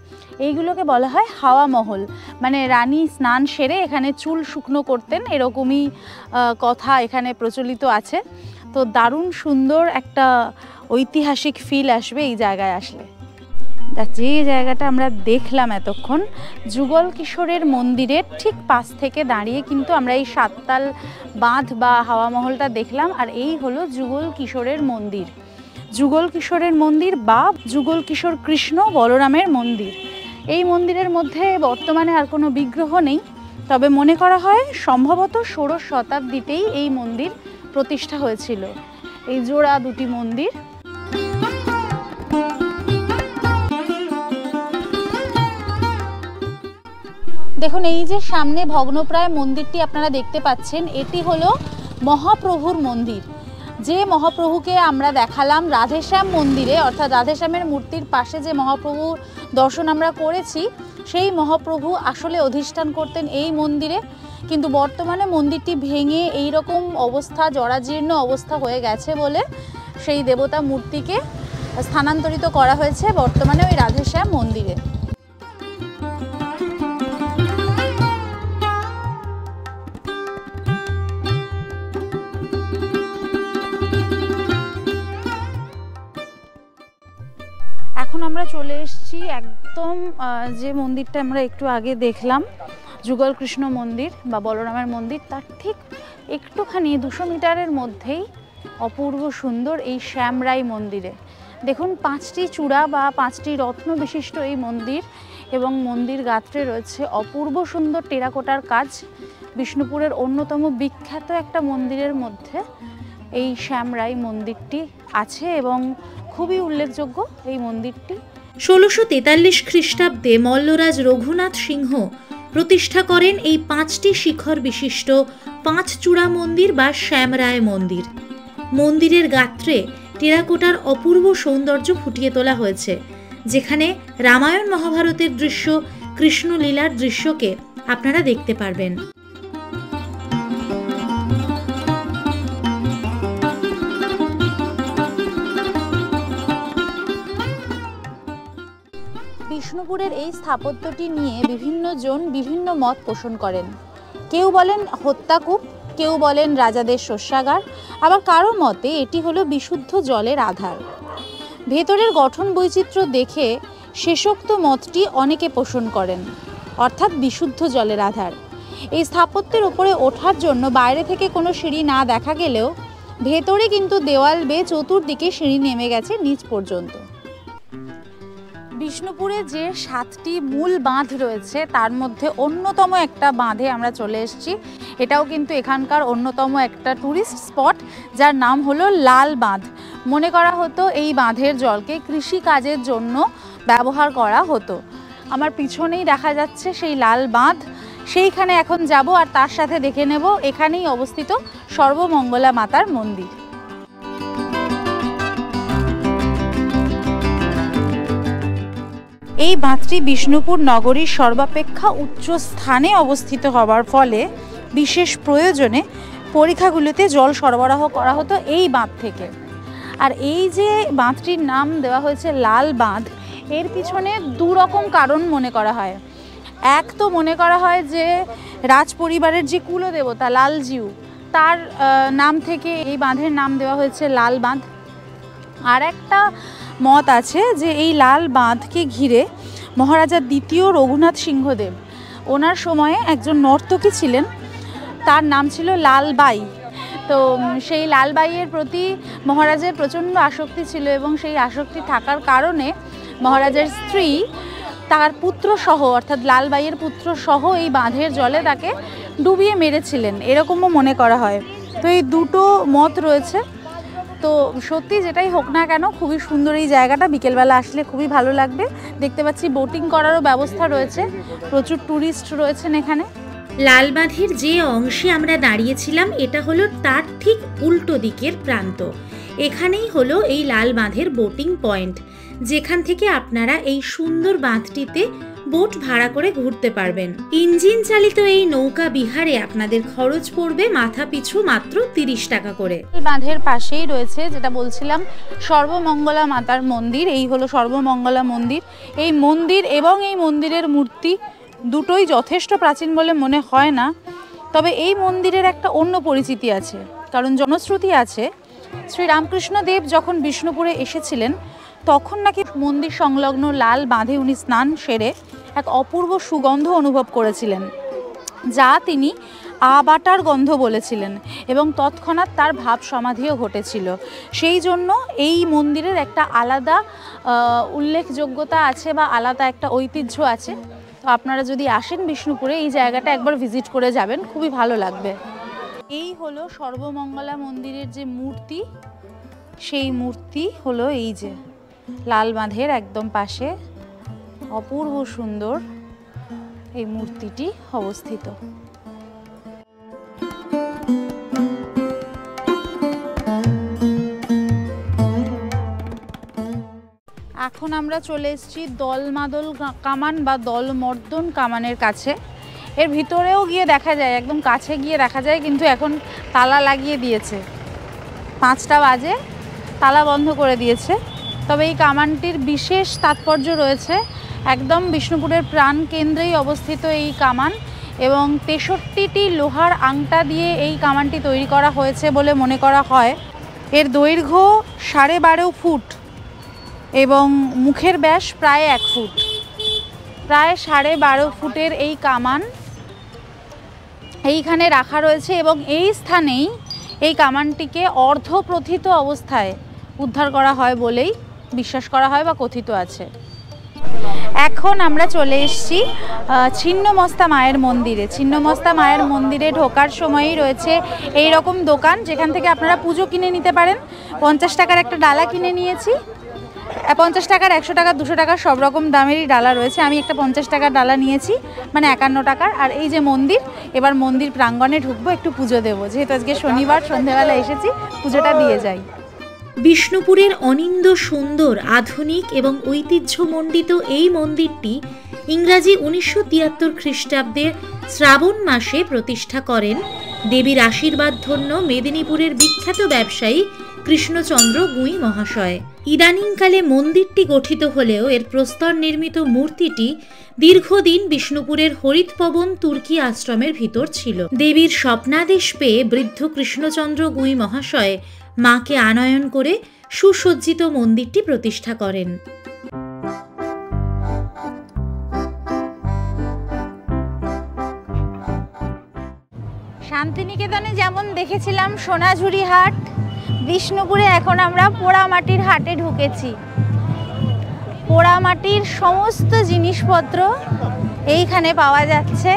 এইগুলোকে বলা হয় হাওয়া মহল। মানে রানী স্নান সেরে এখানে চুল শুকনো করতেন, এরকমই কথা এখানে প্রচলিত আছে। তো দারুণ সুন্দর একটা ঐতিহাসিক ফিল আসবে এই জায়গায় আসলে। যে জায়গাটা আমরা দেখলাম এতক্ষণ, যুগল কিশোরের মন্দিরের ঠিক পাশ থেকে দাঁড়িয়ে কিন্তু আমরা এই সাততাল বাঁধ বা হাওয়া মহলটা দেখলাম। আর এই হলো যুগল কিশোরের মন্দির, যুগল কিশোরের মন্দির বা যুগল কিশোর কৃষ্ণ বলরামের মন্দির। এই মন্দিরের মধ্যে বর্তমানে আর কোনো বিগ্রহ নেই, তবে মনে করা হয় সম্ভবত 16 শতাব্দীতেই এই মন্দির প্রতিষ্ঠা হয়েছিল। এই জোড়া দুটি মন্দির। দেখুন এই যে সামনে ভগ্নপ্রায় মন্দিরটি আপনারা দেখতে পাচ্ছেন, এটি হলো মহাপ্রভুর মন্দির। যে মহাপ্রভুকে আমরা দেখালাম রাধেশ্যাম মন্দিরে, অর্থাৎ রাধেশ্যামের মূর্তির পাশে যে মহাপ্রভুর দর্শন আমরা করেছি, সেই মহাপ্রভু আসলে অধিষ্ঠান করতেন এই মন্দিরে। কিন্তু বর্তমানে মন্দিরটি ভেঙে এই রকম অবস্থা, জরাজীর্ণ অবস্থা হয়ে গেছে বলে সেই দেবতা মূর্তিকে স্থানান্তরিত করা হয়েছে বর্তমানে ওই রাধেশ্যাম মন্দিরে। এখন আমরা চলে এসেছি একদম যে মন্দিরটা আমরা একটু আগে দেখলাম, যুগল কৃষ্ণ মন্দির বা বলরামের মন্দির, তার ঠিক একটুখানি 200 মিটারের মধ্যেই অপূর্ব সুন্দর এই শ্যামরাই মন্দিরে দেখুন 5টি চূড়া বা 5টি রত্ন বিশিষ্ট এই মন্দির, এবং মন্দির গাত্রে রয়েছে অপূর্ব সুন্দর টেরাকোটার কাজ। বিষ্ণুপুরের অন্যতম বিখ্যাত একটা মন্দিরের মধ্যে এই শ্যামরাই মন্দিরটি আছে এবং খুবই উল্লেখযোগ্য এই মন্দিরটি। 1643 খ্রিস্টাব্দে মল্লরাজ রঘুনাথ সিংহ প্রতিষ্ঠা করেন এই 5টি শিখর বিশিষ্ট 5 চূড়া মন্দির বা শ্যামরায় মন্দির। মন্দিরের গাত্রে টেরাকোটার অপূর্ব সৌন্দর্য ফুটিয়ে তোলা হয়েছে, যেখানে রামায়ণ মহাভারতের দৃশ্য, কৃষ্ণলীলার দৃশ্যকে আপনারা দেখতে পারবেন। বিষ্ণুপুরের এই স্থাপত্যটি নিয়ে বিভিন্ন জন বিভিন্ন মত পোষণ করেন। কেউ বলেন হত্যাকূপ, কেউ বলেন রাজাদের শস্যাগার, আবার কারো মতে এটি হলো বিশুদ্ধ জলের আধার। ভেতরের গঠন বৈচিত্র্য দেখে শেষোক্ত মতটি অনেকে পোষণ করেন, অর্থাৎ বিশুদ্ধ জলের আধার। এই স্থাপত্যের উপরে ওঠার জন্য বাইরে থেকে কোনো সিঁড়ি না দেখা গেলেও ভেতরে কিন্তু দেওয়াল বেয়ে চতুর্দিকে সিঁড়ি নেমে গেছে নিচ পর্যন্ত। বিষ্ণুপুরে যে 7টি মূল বাঁধ রয়েছে তার মধ্যে অন্যতম একটা বাঁধে আমরা চলে এসেছি। এটাও কিন্তু এখানকার অন্যতম একটা ট্যুরিস্ট স্পট, যার নাম হলো লাল বাঁধ। মনে করা হতো এই বাঁধের জলকে কৃষিকাজের জন্য ব্যবহার করা হতো। আমার পিছনেই দেখা যাচ্ছে সেই লাল বাঁধ, সেইখানে এখন যাব আর তার সাথে দেখে নেব এখানেই অবস্থিত সর্বমঙ্গলা মাতার মন্দির। এই বাঁধটি বিষ্ণুপুর নগরীর সর্বাপেক্ষা উচ্চ স্থানে অবস্থিত হওয়ার ফলে বিশেষ প্রয়োজনে পরীক্ষাগুলিতে জল সরবরাহ করা হতো এই বাঁধ থেকে। আর এই যে বাঁধটির নাম দেওয়া হয়েছে লাল বাঁধ, এর পিছনে 2 রকম কারণ মনে করা হয়। এক তো মনে করা হয় যে রাজ পরিবারের যে কুলদেবতা লালজিউ, তার নাম থেকে এই বাঁধের নাম দেওয়া হয়েছে লাল বাঁধ। আর একটা মত আছে যে এই লাল বাঁধকে ঘিরে মহারাজা দ্বিতীয় রঘুনাথ সিংহদেব, ওনার সময়ে একজন নর্তকী ছিলেন, তার নাম ছিল লালবাই। তো সেই লালবাইয়ের প্রতি মহারাজের প্রচণ্ড আসক্তি ছিল এবং সেই আসক্তি থাকার কারণে মহারাজের স্ত্রী তার পুত্র সহ, অর্থাৎ লালবাইয়ের পুত্র সহ এই বাঁধের জলে তাকে ডুবিয়ে মেরেছিলেন, এরকমও মনে করা হয়। তো এই 2টো মত রয়েছে। তো সত্যি যেটাই হোক না কেন খুবই সুন্দর এই জায়গাটা, বিকেলবেলা আসলে খুবই ভালো লাগবে। দেখতে পাচ্ছি বোটিং করারও ব্যবস্থা রয়েছে, প্রচুর ট্যুরিস্ট রয়েছেন এখানে। লাল বাঁধের যে অংশে আমরা দাঁড়িয়েছিলাম এটা হলো তার ঠিক উল্টো দিকের প্রান্ত। এখানেই হলো এই লাল বাঁধের বোটিং পয়েন্ট, যেখান থেকে আপনারা এই সুন্দর বাঁধটিতে বোট ভাড়া করে ঘুরতে পারবেন। ইঞ্জিন চালিত এই নৌকা বিহারে আপনাদের খরচ পড়বে মাথা পিছু মাত্র 30 টাকা করে। বাঁধের পাশেই রয়েছে যেটা বলছিলাম সর্বমঙ্গলা মাতার মন্দির। এই হলো সর্বমঙ্গলা মন্দির। এই মন্দির এবং এই মন্দিরের মূর্তি দুটোই যথেষ্ট প্রাচীন বলে মনে হয় না, তবে এই মন্দিরের একটা অন্য পরিচিতি আছে। কারণ জনশ্রুতি আছে শ্রীরামকৃষ্ণ দেব যখন বিষ্ণুপুরে এসেছিলেন তখন নাকি মন্দির সংলগ্ন লাল বাঁধে উনি স্নান সেরে এক অপূর্ব সুগন্ধ অনুভব করেছিলেন, যা তিনি আবাটার গন্ধ বলেছিলেন এবং তৎক্ষণাৎ তার ভাব সমাধিও ঘটেছিল। সেই জন্য এই মন্দিরের একটা আলাদা উল্লেখযোগ্যতা আছে বা আলাদা একটা ঐতিহ্য আছে। তো আপনারা যদি আসেন বিষ্ণুপুরে এই জায়গাটা একবার ভিজিট করে যাবেন, খুবই ভালো লাগবে। এই হলো সর্বমঙ্গলা মন্দিরের যে মূর্তি, সেই মূর্তি হলো এই যে লাল বাঁধের একদম পাশে অপূর্ব সুন্দর এই মূর্তিটি অবস্থিত। এখন আমরা চলে এসেছি দলমাদল কামান বা দলমর্দন কামানের কাছে। এর ভিতরেও গিয়ে দেখা যায়, একদম কাছে গিয়ে দেখা যায়, কিন্তু এখন তালা লাগিয়ে দিয়েছে। 5টা বাজে, তালা বন্ধ করে দিয়েছে। তবে এই কামানটির বিশেষ তাৎপর্য রয়েছে। একদম বিষ্ণুপুরের প্রাণ কেন্দ্রেই অবস্থিত এই কামান এবং 63টি লোহার আংটা দিয়ে এই কামানটি তৈরি করা হয়েছে বলে মনে করা হয়। এর দৈর্ঘ্য 12.5 ফুট এবং মুখের ব্যাস প্রায় 1 ফুট। প্রায় 12.5 ফুটের এই কামান এইখানে রাখা রয়েছে এবং এই স্থানেই এই কামানটিকে অর্ধপ্রথিত অবস্থায় উদ্ধার করা হয় বলেই বিশ্বাস করা হয় বা কথিত আছে। এখন আমরা চলে এসেছি ছিন্নমস্তা মায়ের মন্দিরে। ছিন্নমস্তা মায়ের মন্দিরে ঢোকার সময়ই রয়েছে এই রকম দোকান, যেখান থেকে আপনারা পুজো কিনে নিতে পারেন। 50 টাকার একটা ডালা কিনে নিয়েছি। 50 টাকার, 100 টাকার, 200 টাকার সব রকম দামেরই ডালা রয়েছে। আমি একটা 50 টাকার ডালা নিয়েছি, মানে 51 টাকার। আর এই যে মন্দির, এবার মন্দির প্রাঙ্গণে ঢুকবো, একটু পুজো দেবো। যেহেতু আজকে শনিবার, সন্ধ্যেবেলা এসেছি, পুজোটা দিয়ে যাই। বিষ্ণুপুরের অনিন্দ্য সুন্দর, আধুনিক এবং ঐতিহ্যমণ্ডিত এই মন্দিরটি ইংরাজি 1973 খ্রিস্টাব্দের শ্রাবণ মাসে প্রতিষ্ঠা করেন দেবীর আশীর্বাদধন্য মেদিনীপুরের বিখ্যাত ব্যবসায়ী কৃষ্ণচন্দ্র গুঁই মহাশয়। ইদানিংকালে মন্দিরটি গঠিত হলেও এর প্রস্তর নির্মিত মূর্তিটি দীর্ঘদিন বিষ্ণুপুরের হরিৎপবন তুর্কি আশ্রমের ভিতর ছিল। দেবীর স্বপ্নাদেশ পেয়ে বৃদ্ধ কৃষ্ণচন্দ্র গুঁই মহাশয় মাকে আনয়ন করে সুসজ্জিত মন্দিরটি প্রতিষ্ঠা করেন। শান্তিনিকেতনে যেমন দেখেছিলাম সোনাঝুরি হাট, বিষ্ণুপুরে এখন আমরা পোড়ামাটির হাটে ঢুকেছি। পোড়ামাটির সমস্ত জিনিসপত্র এইখানে পাওয়া যাচ্ছে।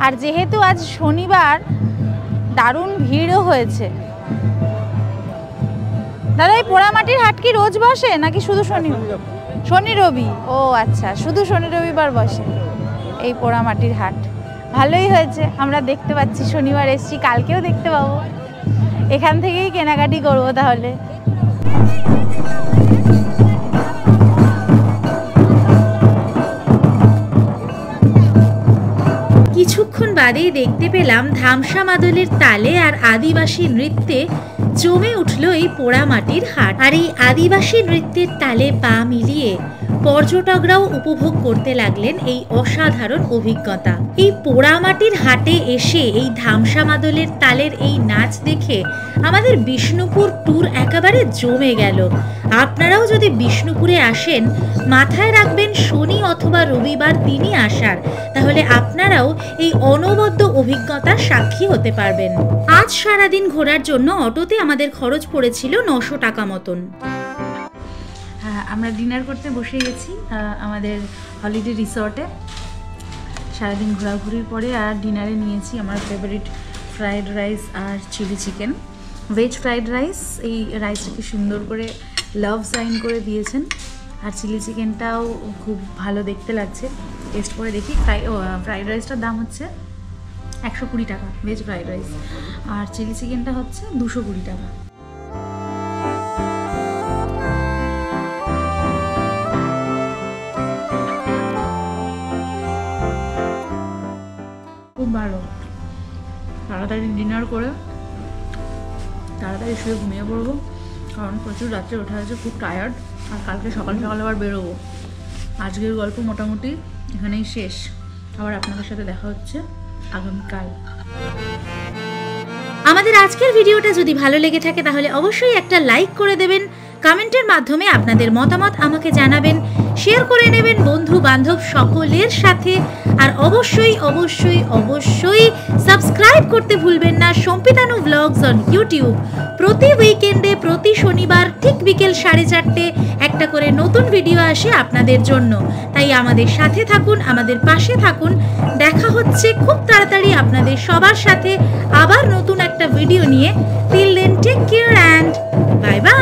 আর যেহেতু আজ শনিবার, দারুণ ভিড়ও হয়েছে। দাদা, এই পোড়ামাটির হাট কি রোজ বসে নাকি শুধু শনি রবি? ও আচ্ছা, শুধু শনি রবিবার বসে এই পোড়ামাটির হাট। ভালোই হয়েছে, আমরা দেখতে পাচ্ছি। শনিবার এসছি, কালকেও দেখতে পাবো। এখান থেকেই কেনাকাটি করবো তাহলে। কিছুক্ষণ বাদেই দেখতে পেলাম ধামসা মাদলের তালে আর আদিবাসী নৃত্যে জমে উঠল এই পোড়ামাটির হাট। আর এই আদিবাসী নৃত্যের তালে পা মিলিয়ে পর্যটকরাও উপভোগ করতে লাগলেন এই অসাধারণ অভিজ্ঞতা। এই পোড়ামাটির হাটে এসে এই ধামসা মাদলের তালের এই নাচ দেখে আমাদের বিষ্ণুপুর ট্যুর একেবারে জমে গেল। আপনারাও যদি বিষ্ণুপুরে আসেন, মাথায় রাখবেন শনি অথবা রবিবার দিনই আসার, তাহলে আপনারাও এই অনবদ্য অভিজ্ঞতার সাক্ষী হতে পারবেন। আজ সারাদিন ঘোরার জন্য অটোতে আমাদের খরচ পড়েছিল 900 টাকা মতন। আমরা ডিনার করতে বসে গেছি আমাদের হলিডে রিসর্টে। সারাদিন ঘোরাঘুরির পরে আর ডিনারে নিয়েছি আমার ফেভারিট ফ্রাইড রাইস আর chilli chicken. Veg fried rice, এই রাইসটাকে সুন্দর করে লাভ সাইন করে দিয়েছেন। আর চিলি চিকেনটাও খুব ভালো দেখতে লাগছে। টেস্ট করে দেখি। ফ্রাইড রাইসটার দাম হচ্ছে 120 টাকা ভেজ ফ্রাইড রাইস, আর চিলি চিকেনটা হচ্ছে 220 টাকা। খুব ভালো। তাড়াতাড়ি ডিনার করে তাড়াতাড়ি শুয়ে ঘুমিয়ে পড়বো, কারণ প্রচুর রাত্রে ওঠা হয়েছে, খুব টায়ার্ড। আর কালকে সকাল সকাল আবার বেরোবো। আজকের গল্প মোটামুটি এখানেই শেষ। আবার আপনাদের সাথে দেখা হচ্ছে আগামীকাল। আমাদের আজকের ভিডিওটা যদি ভালো লেগে থাকে তাহলে অবশ্যই একটা লাইক করে দেবেন, কমেন্টের মাধ্যমে আপনাদের মতামত আমাকে জানাবেন, শেয়ার করে নেবেন বন্ধু বান্ধব সকলের সাথে। আর অবশ্যই অবশ্যই অবশ্যই সাবস্ক্রাইব করতে ভুলবেন না সম্পিতানু ব্লগস অন ইউটিউব। প্রতি উইকেন্ডে, প্রতি শনিবার ঠিক বিকেল 4:30 একটা করে নতুন ভিডিও আসে আপনাদের জন্য। তাই আমাদের সাথে থাকুন, আমাদের পাশে থাকুন। দেখা হচ্ছে খুব তাড়াতাড়ি আপনাদের সবার সাথে আবার নতুন একটা ভিডিও নিয়ে। Till then take care and bye by.